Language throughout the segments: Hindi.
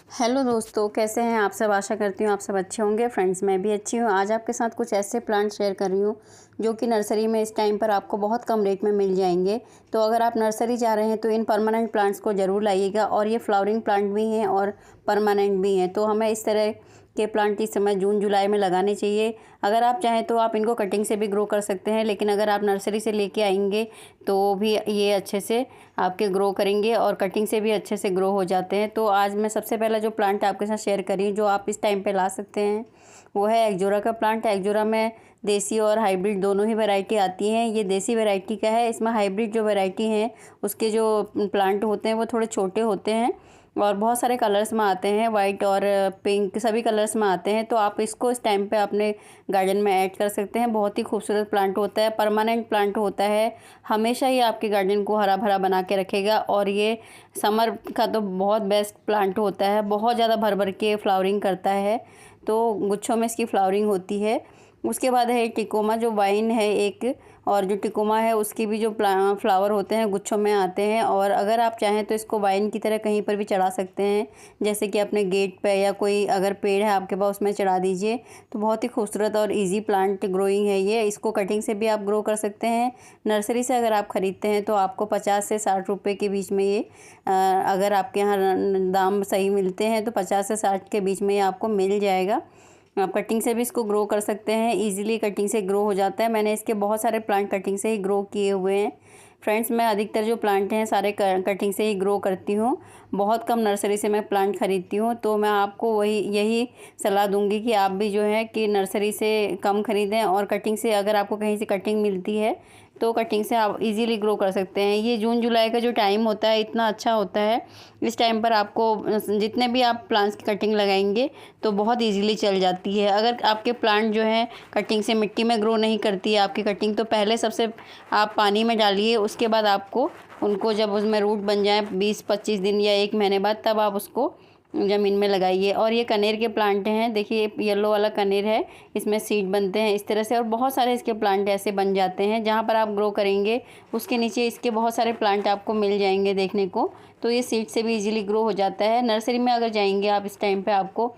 हेलो दोस्तों, कैसे हैं आप सब। आशा करती हूँ आप सब अच्छे होंगे। फ्रेंड्स, मैं भी अच्छी हूँ। आज आपके साथ कुछ ऐसे प्लांट शेयर कर रही हूँ जो कि नर्सरी में इस टाइम पर आपको बहुत कम रेट में मिल जाएंगे। तो अगर आप नर्सरी जा रहे हैं तो इन परमानेंट प्लांट्स को ज़रूर लाइएगा। और ये फ्लावरिंग प्लांट भी हैं और परमानेंट भी हैं। तो हमें इस तरह के प्लांट इस समय जून जुलाई में लगाने चाहिए। अगर आप चाहें तो आप इनको कटिंग से भी ग्रो कर सकते हैं, लेकिन अगर आप नर्सरी से लेके आएंगे तो भी ये अच्छे से आपके ग्रो करेंगे और कटिंग से भी अच्छे से ग्रो हो जाते हैं। तो आज मैं सबसे पहला जो प्लांट आपके साथ शेयर करी जो आप इस टाइम पे ला सकते हैं वो है एग्जोरा का प्लांट। एग्जोरा में देसी और हाइब्रिड दोनों ही वैरायटी आती हैं। ये देसी वैरायटी का है। इसमें हाइब्रिड जो वैरायटी है उसके जो प्लांट होते हैं वो थोड़े छोटे होते हैं और बहुत सारे कलर्स में आते हैं, वाइट और पिंक सभी कलर्स में आते हैं। तो आप इसको इस टाइम पे अपने गार्डन में ऐड कर सकते हैं। बहुत ही खूबसूरत प्लांट होता है, परमानेंट प्लांट होता है। हमेशा ही आपके गार्डन को हरा भरा बना के रखेगा। और ये समर का तो बहुत बेस्ट प्लांट होता है। बहुत ज़्यादा भर भर के फ्लावरिंग करता है, तो गुच्छों में इसकी फ्लावरिंग होती है। उसके बाद है टिकोमा, जो वाइन है एक, और जो टिकोमा है उसकी भी जो फ्लावर होते हैं गुच्छों में आते हैं। और अगर आप चाहें तो इसको वाइन की तरह कहीं पर भी चढ़ा सकते हैं, जैसे कि अपने गेट पे या कोई अगर पेड़ है आपके पास उसमें चढ़ा दीजिए। तो बहुत ही खूबसूरत और इजी प्लांट ग्रोइंग है ये। इसको कटिंग से भी आप ग्रो कर सकते हैं। नर्सरी से अगर आप ख़रीदते हैं तो आपको 50 से 60 रुपये के बीच में ये अगर आपके यहाँ दाम सही मिलते हैं तो 50 से 60 के बीच में ये आपको मिल जाएगा। आप कटिंग से भी इसको ग्रो कर सकते हैं। इजीली कटिंग से ग्रो हो जाता है। मैंने इसके बहुत सारे प्लांट कटिंग से ही ग्रो किए हुए हैं। फ्रेंड्स, मैं अधिकतर जो प्लांट हैं सारे कटिंग से ही ग्रो करती हूँ। बहुत कम नर्सरी से मैं प्लांट खरीदती हूँ। तो मैं आपको यही सलाह दूंगी कि आप भी जो है कि नर्सरी से कम ख़रीदें और कटिंग से, अगर आपको कहीं से कटिंग मिलती है तो कटिंग से आप इजीली ग्रो कर सकते हैं। ये जून जुलाई का जो टाइम होता है इतना अच्छा होता है। इस टाइम पर आपको जितने भी आप प्लांट्स की कटिंग लगाएंगे तो बहुत इजीली चल जाती है। अगर आपके प्लांट जो है कटिंग से मिट्टी में ग्रो नहीं करती है आपकी कटिंग, तो पहले सबसे आप पानी में डालिए। उसके बाद आपको उनको जब उसमें रूट बन जाए 20-25 दिन या 1 महीने बाद, तब आप उसको ज़मीन में लगाइए। और ये कनेर के प्लांट हैं, देखिए येलो वाला कनेर है, इसमें सीड बनते हैं इस तरह से। और बहुत सारे इसके प्लांट ऐसे बन जाते हैं जहाँ पर आप ग्रो करेंगे उसके नीचे इसके बहुत सारे प्लांट आपको मिल जाएंगे देखने को। तो ये सीड से भी इजीली ग्रो हो जाता है। नर्सरी में अगर जाएंगे आप इस टाइम पे आपको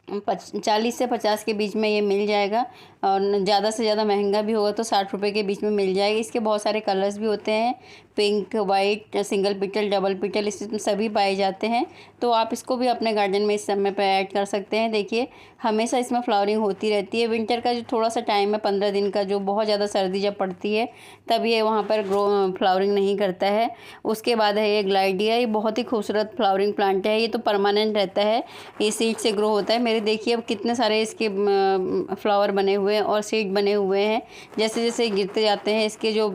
40 से 50 के बीच में ये मिल जाएगा। और ज़्यादा से ज़्यादा महंगा भी होगा तो 60 रुपये के बीच में मिल जाएगा। इसके बहुत सारे कलर्स भी होते हैं, पिंक, वाइट, सिंगल पिटल, डबल पिटल, इसमें सभी पाए जाते हैं। तो आप इसको भी अपने गार्डन में इस समय पर ऐड कर सकते हैं। देखिए हमेशा इसमें फ्लावरिंग होती रहती है। विंटर का जो थोड़ा सा टाइम है 15 दिन का, जो बहुत ज़्यादा सर्दी जब पड़ती है तब ये वहाँ पर फ्लावरिंग नहीं करता है। उसके बाद है ये ग्लाइडिया। ये बहुत ही खूबसूरत फ्लावरिंग प्लांट है। ये तो परमानेंट रहता है, ये सीड से ग्रो होता है। मेरे देखिए अब कितने सारे इसके फ्लावर बने हुए हैं और सीड बने हुए हैं। जैसे जैसे गिरते जाते हैं इसके जो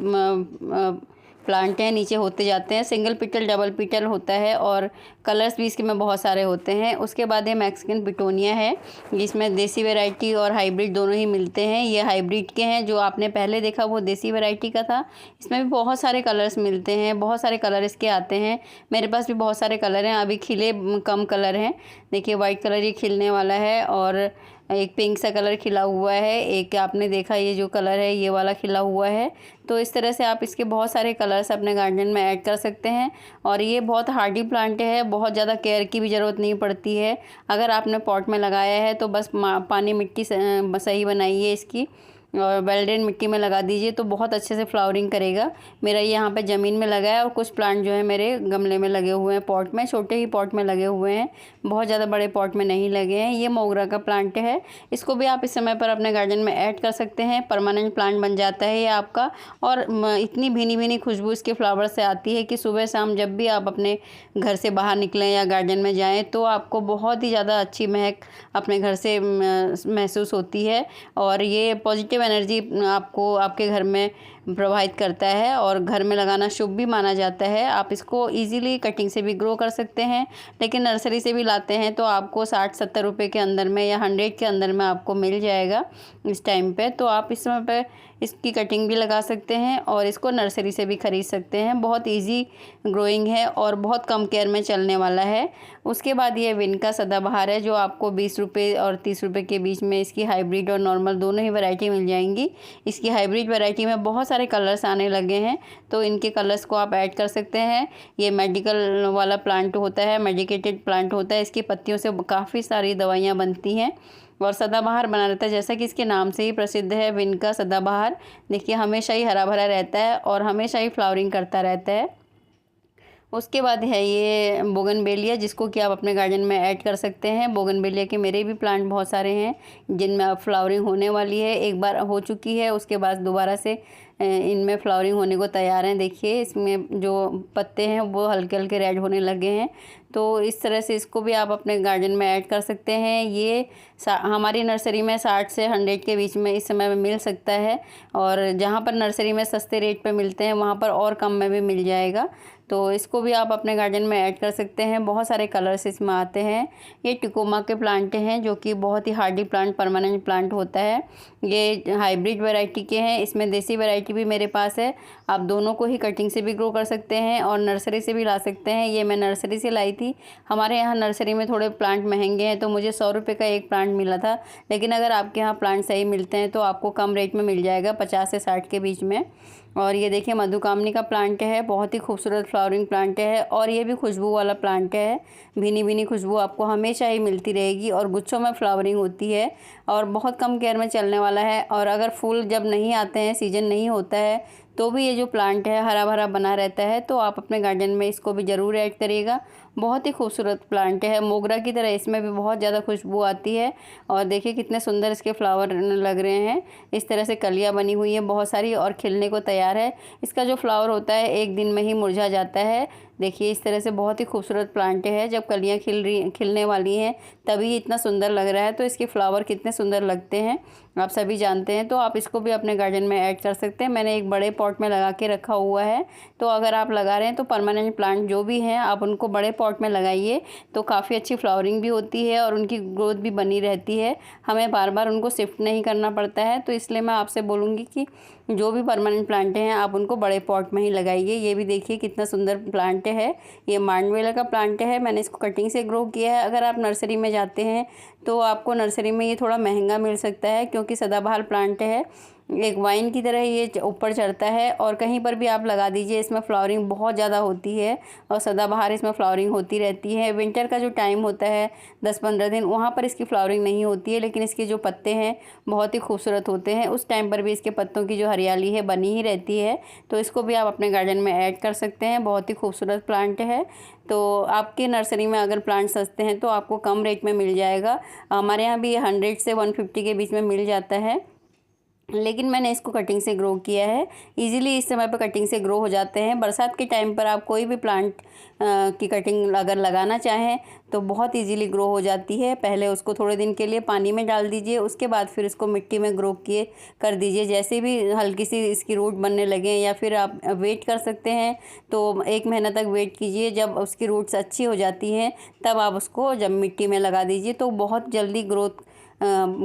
प्लांट हैं नीचे होते जाते हैं। सिंगल पिटल, डबल पिटल होता है और कलर्स भी इसके में बहुत सारे होते हैं। उसके बाद ये मैक्सिकन पिटोनिया है, जिसमें देसी वैरायटी और हाइब्रिड दोनों ही मिलते हैं। ये हाइब्रिड के हैं, जो आपने पहले देखा वो देसी वैरायटी का था। इसमें भी बहुत सारे कलर्स मिलते हैं, बहुत सारे कलर इसके आते हैं। मेरे पास भी बहुत सारे कलर हैं, अभी खिले कम कलर हैं। देखिए वाइट कलर ये खिलने वाला है और एक पिंक सा कलर खिला हुआ है। एक आपने देखा ये जो कलर है ये वाला खिला हुआ है। तो इस तरह से आप इसके बहुत सारे कलर्स अपने गार्डन में ऐड कर सकते हैं। और ये बहुत हार्डी प्लांट है, बहुत ज़्यादा केयर की भी ज़रूरत नहीं पड़ती है। अगर आपने पॉट में लगाया है तो बस पानी मिट्टी सही बनाइए इसकी और वेल ड्रेन मिट्टी में लगा दीजिए तो बहुत अच्छे से फ्लावरिंग करेगा। मेरा ये यहाँ पे ज़मीन में लगा है और कुछ प्लांट जो है मेरे गमले में लगे हुए हैं, पॉट में, छोटे ही पॉट में लगे हुए हैं, बहुत ज़्यादा बड़े पॉट में नहीं लगे हैं। ये मोगरा का प्लांट है, इसको भी आप इस समय पर अपने गार्डन में ऐड कर सकते हैं। परमानेंट प्लांट बन जाता है ये आपका। और इतनी भीनी भीनी खुशबू इसके फ्लावर से आती है कि सुबह शाम जब भी आप अपने घर से बाहर निकलें या गार्डन में जाएँ तो आपको बहुत ही ज़्यादा अच्छी महक अपने घर से महसूस होती है। और ये पॉजिटिव एनर्जी आपको आपके घर में प्रभावित करता है और घर में लगाना शुभ भी माना जाता है। आप इसको इजीली कटिंग से भी ग्रो कर सकते हैं, लेकिन नर्सरी से भी लाते हैं तो आपको 60-70 रुपये के अंदर में या 100 के अंदर में आपको मिल जाएगा इस टाइम पे। तो आप इस समय पे इसकी कटिंग भी लगा सकते हैं और इसको नर्सरी से भी ख़रीद सकते हैं। बहुत इजी ग्रोइंग है और बहुत कम केयर में चलने वाला है। उसके बाद ये विनका सदाबहार है, जो आपको 20 रुपये और 30 रुपये के बीच में इसकी हाइब्रिड और नॉर्मल दोनों ही वैरायटी मिल जाएंगी। इसकी हाइब्रिड वैरायटी में बहुत सारे कलर्स आने लगे हैं, तो इनके कलर्स को आप ऐड कर सकते हैं। ये मेडिकल वाला प्लांट होता है, मेडिकेटेड प्लांट होता है। इसकी पत्तियों से काफ़ी सारी दवाइयाँ बनती हैं और सदाबहार बना रहता है, जैसा कि इसके नाम से ही प्रसिद्ध है विनका सदाबहार। देखिए हमेशा ही हरा भरा रहता है और हमेशा ही फ्लावरिंग करता रहता है। उसके बाद है ये बोगनवेलिया, जिसको कि आप अपने गार्डन में ऐड कर सकते हैं। बोगनवेलिया के मेरे भी प्लांट बहुत सारे हैं जिनमें अब फ्लावरिंग होने वाली है। एक बार हो चुकी है, उसके बाद दोबारा से इनमें फ्लावरिंग होने को तैयार हैं। देखिए इसमें जो पत्ते हैं वो हल्के हल्के रेड होने लगे हैं, तो इस तरह से इसको भी आप अपने गार्डन में ऐड कर सकते हैं। ये हमारी नर्सरी में 60 से 100 के बीच में इस समय में मिल सकता है, और जहाँ पर नर्सरी में सस्ते रेट पे मिलते हैं वहाँ पर और कम में भी मिल जाएगा। तो इसको भी आप अपने गार्डन में ऐड कर सकते हैं। बहुत सारे कलर्स इसमें आते हैं। ये टिकोमा के प्लांट हैं जो कि बहुत ही हार्डी प्लांट, परमानेंट प्लांट होता है। ये हाइब्रिड वैरायटी के हैं, इसमें देसी वैरायटी भी मेरे पास है। आप दोनों को ही कटिंग से भी ग्रो कर सकते हैं और नर्सरी से भी ला सकते हैं। ये मैं नर्सरी से लाई थी। हमारे यहाँ नर्सरी में थोड़े प्लांट महंगे हैं, तो मुझे 100 रुपये का एक प्लांट मिला था, लेकिन अगर आपके यहाँ प्लांट सही मिलते हैं तो आपको कम रेट में मिल जाएगा, 50 से 60 के बीच में। और ये देखिए मधुकामनी का प्लांट है, बहुत ही खूबसूरत फ्लावरिंग प्लांट है, और ये भी खुशबू वाला प्लांट है। भीनी भीनी खुशबू आपको हमेशा ही मिलती रहेगी और गुच्छों में फ्लावरिंग होती है और बहुत कम केयर में चलने वाला है। और अगर फूल जब नहीं आते हैं, सीजन नहीं होता है, तो भी ये जो प्लांट है हरा भरा बना रहता है। तो आप अपने गार्डन में इसको भी ज़रूर ऐड करिएगा। बहुत ही खूबसूरत प्लांट है, मोगरा की तरह इसमें भी बहुत ज़्यादा खुशबू आती है। और देखिए कितने सुंदर इसके फ्लावर लग रहे हैं। इस तरह से कलियाँ बनी हुई हैं बहुत सारी और खिलने को तैयार है। इसका जो फ्लावर होता है 1 दिन में ही मुरझा जाता है। देखिए इस तरह से बहुत ही खूबसूरत प्लांट है। जब कलियाँ खिलने वाली हैं तभी इतना सुंदर लग रहा है, तो इसके फ्लावर कितने सुंदर लगते हैं आप सभी जानते हैं। तो आप इसको भी अपने गार्डन में ऐड कर सकते हैं। मैंने एक बड़े पॉट में लगा के रखा हुआ है, तो अगर आप लगा रहे हैं तो परमानेंट प्लांट जो भी हैं आप उनको बड़े पॉट में लगाइए, तो काफ़ी अच्छी फ्लावरिंग भी होती है और उनकी ग्रोथ भी बनी रहती है। हमें बार बार उनको शिफ्ट नहीं करना पड़ता है, तो इसलिए मैं आपसे बोलूँगी कि जो भी परमानेंट प्लांट हैं आप उनको बड़े पॉट में ही लगाइए। ये भी देखिए कितना सुंदर प्लांट है। ये मांडवेला का प्लांट है, मैंने इसको कटिंग से ग्रो किया है। अगर आप नर्सरी में जाते हैं तो आपको नर्सरी में ये थोड़ा महंगा मिल सकता है, क्योंकि सदाबहार प्लांट है, एक वाइन की तरह ये ऊपर चढ़ता है। और कहीं पर भी आप लगा दीजिए, इसमें फ्लावरिंग बहुत ज़्यादा होती है और सदाबहार इसमें फ्लावरिंग होती रहती है। विंटर का जो टाइम होता है 10-15 दिन, वहाँ पर इसकी फ्लावरिंग नहीं होती है, लेकिन इसके जो पत्ते हैं बहुत ही खूबसूरत होते हैं। उस टाइम पर भी इसके पत्तों की जो हरियाली है बनी ही रहती है। तो इसको भी आप अपने गार्डन में ऐड कर सकते हैं। बहुत ही खूबसूरत प्लांट है। तो आपकी नर्सरी में अगर प्लांट सस्ते हैं तो आपको कम रेट में मिल जाएगा। हमारे यहाँ भी 100 से 150 के बीच में मिल जाता है, लेकिन मैंने इसको कटिंग से ग्रो किया है। इजीली इस समय पर कटिंग से ग्रो हो जाते हैं। बरसात के टाइम पर आप कोई भी प्लांट की कटिंग अगर लगाना चाहें तो बहुत इजीली ग्रो हो जाती है। पहले उसको थोड़े दिन के लिए पानी में डाल दीजिए, उसके बाद फिर इसको मिट्टी में ग्रो कर दीजिए। जैसे भी हल्की सी इसकी रूट बनने लगे, या फिर आप वेट कर सकते हैं तो 1 महीना तक वेट कीजिए। जब उसकी रूट्स अच्छी हो जाती हैं तब आप उसको जब मिट्टी में लगा दीजिए, तो बहुत जल्दी ग्रोथ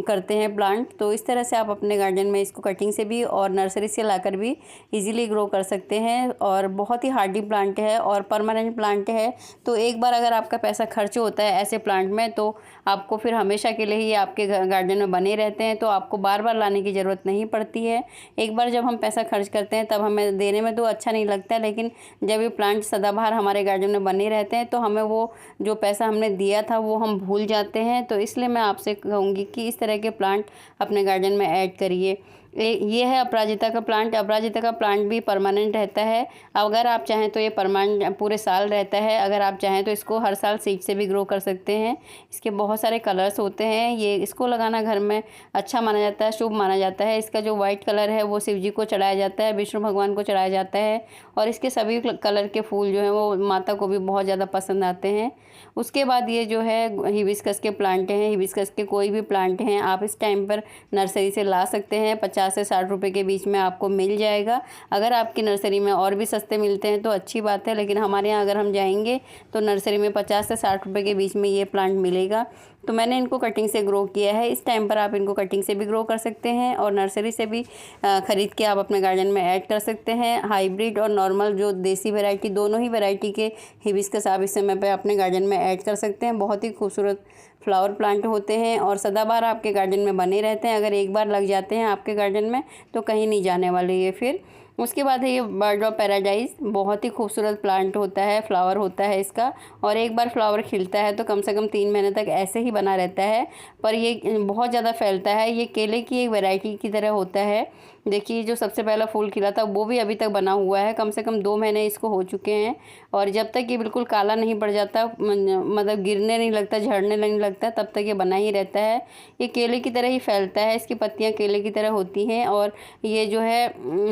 करते हैं प्लांट। तो इस तरह से आप अपने गार्डन में इसको कटिंग से भी और नर्सरी से लाकर भी इजीली ग्रो कर सकते हैं। और बहुत ही हार्डी प्लांट है और परमानेंट प्लांट है। तो एक बार अगर आपका पैसा खर्च होता है ऐसे प्लांट में, तो आपको फिर हमेशा के लिए ही आपके गार्डन में बने रहते हैं, तो आपको बार बार लाने की ज़रूरत नहीं पड़ती है। एक बार जब हम पैसा खर्च करते हैं तब हमें देने में तो अच्छा नहीं लगता है, लेकिन जब ये प्लांट सदाबहार हमारे गार्डन में बने रहते हैं तो हमें वो जो पैसा हमने दिया था वो हम भूल जाते हैं। तो इसलिए मैं आपसे कहूँगी कि इस तरह के प्लांट अपने गार्डन में ऐड करिए। ये है अपराजिता का प्लांट। अपराजिता का प्लांट भी परमानेंट रहता है। अगर आप चाहें तो ये परमानेंट पूरे साल रहता है। अगर आप चाहें तो इसको हर साल सीड से भी ग्रो कर सकते हैं। इसके बहुत सारे कलर्स होते हैं। ये इसको लगाना घर में अच्छा माना जाता है, शुभ माना जाता है। इसका जो वाइट कलर है वो शिव जी को चढ़ाया जाता है, विष्णु भगवान को चढ़ाया जाता है, और इसके सभी कलर के फूल जो हैं वो माता को भी बहुत ज़्यादा पसंद आते हैं। उसके बाद ये जो है हिबिस्कस के प्लांट हैं। हिबिस्कस के कोई भी प्लांट हैं आप इस टाइम पर नर्सरी से ला सकते हैं। 50 से 60 रुपए के बीच में आपको मिल जाएगा। अगर आपकी नर्सरी में और भी सस्ते मिलते हैं तो अच्छी बात है, लेकिन हमारे यहाँ अगर हम जाएंगे तो नर्सरी में 50 से 60 रुपए के बीच में ये प्लांट मिलेगा। तो मैंने इनको कटिंग से ग्रो किया है। इस टाइम पर आप इनको कटिंग से भी ग्रो कर सकते हैं और नर्सरी से भी ख़रीद के आप अपने गार्डन में ऐड कर सकते हैं। हाइब्रिड और नॉर्मल जो देसी वैरायटी, दोनों ही वैरायटी के हिबिस्कस आप इस समय पे अपने गार्डन में ऐड कर सकते हैं। बहुत ही खूबसूरत फ्लावर प्लांट होते हैं और सदाबहार आपके गार्डन में बने रहते हैं। अगर एक बार लग जाते हैं आपके गार्डन में तो कहीं नहीं जाने वाले ये फिर। उसके बाद है ये बर्ड ऑफ पैराडाइज, बहुत ही खूबसूरत प्लांट होता है, फ्लावर होता है इसका, और एक बार फ्लावर खिलता है तो कम से कम 3 महीने तक ऐसे ही बना रहता है, पर ये बहुत ज़्यादा फैलता है। ये केले की एक वैरायटी की तरह होता है। देखिए जो सबसे पहला फूल खिला था वो भी अभी तक बना हुआ है, कम से कम 2 महीने इसको हो चुके हैं, और जब तक ये बिल्कुल काला नहीं पड़ जाता, मतलब गिरने नहीं लगता, झड़ने नहीं लगता, तब तक ये बना ही रहता है। ये केले की तरह ही फैलता है, इसकी पत्तियाँ केले की तरह होती हैं, और ये जो है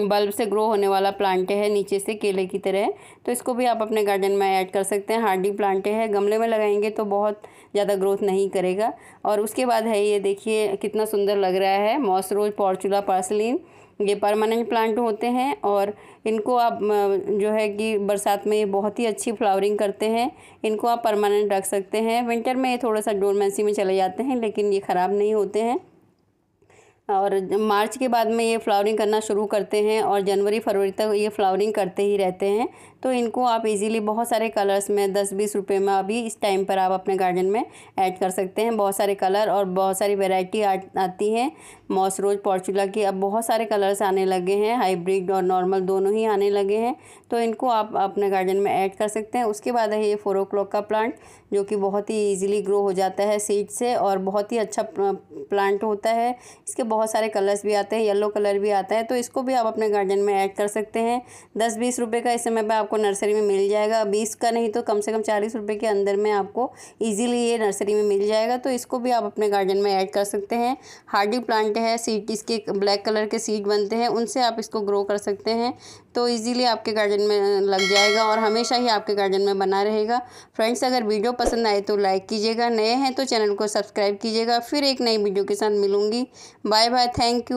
बल्ब से ग्रो होने वाला प्लांट है नीचे से केले की तरह। तो इसको भी आप अपने गार्डन में ऐड कर सकते हैं। हार्डी प्लांट है, गमले में लगाएंगे तो बहुत ज़्यादा ग्रोथ नहीं करेगा। और उसके बाद है ये देखिए कितना सुंदर लग रहा है, मॉस रोज पोर्चुला पार्सलिन। ये परमानेंट प्लांट होते हैं और इनको आप जो है कि बरसात में ये बहुत ही अच्छी फ्लावरिंग करते हैं। इनको आप परमानेंट रख सकते हैं। विंटर में ये थोड़ा सा डोरमेंसी में चले जाते हैं, लेकिन ये ख़राब नहीं होते हैं। और मार्च के बाद में ये फ्लावरिंग करना शुरू करते हैं और जनवरी फरवरी तक ये फ्लावरिंग करते ही रहते हैं। तो इनको आप इजीली बहुत सारे कलर्स में 10-20 रुपए में अभी इस टाइम पर आप अपने गार्डन में ऐड कर सकते हैं। बहुत सारे कलर और बहुत सारी वैरायटी आती हैं मॉस रोज पोर्चुला की। अब बहुत सारे कलर्स आने लगे हैं, हाइब्रिड और नॉर्मल दोनों ही आने लगे हैं, तो इनको आप अपने गार्डन में ऐड कर सकते हैं। उसके बाद है ये 4 o'clock का प्लांट, जो कि बहुत ही ईजिली ग्रो हो जाता है सीड से और बहुत ही अच्छा प्लांट होता है। इसके बहुत सारे कलर्स भी आते हैं, येलो कलर भी आता है, तो इसको भी आप अपने गार्डन में ऐड कर सकते हैं। 10-20 रुपये का इस समय पर आपको नर्सरी में मिल जाएगा। 20 का नहीं तो कम से कम 40 रुपये के अंदर में आपको ईजिली ये नर्सरी में मिल जाएगा, तो इसको भी आप अपने गार्डन में ऐड कर सकते हैं। हार्डी प्लांट है, सीड इसके ब्लैक कलर के सीड बनते हैं, उनसे आप इसको ग्रो कर सकते हैं, तो इजीली आपके गार्डन में लग जाएगा और हमेशा ही आपके गार्डन में बना रहेगा। फ्रेंड्स, अगर वीडियो पसंद आए तो लाइक कीजिएगा, नए हैं तो चैनल को सब्सक्राइब कीजिएगा। फिर एक नई वीडियो के साथ मिलूँगी। Bye bye, thank you.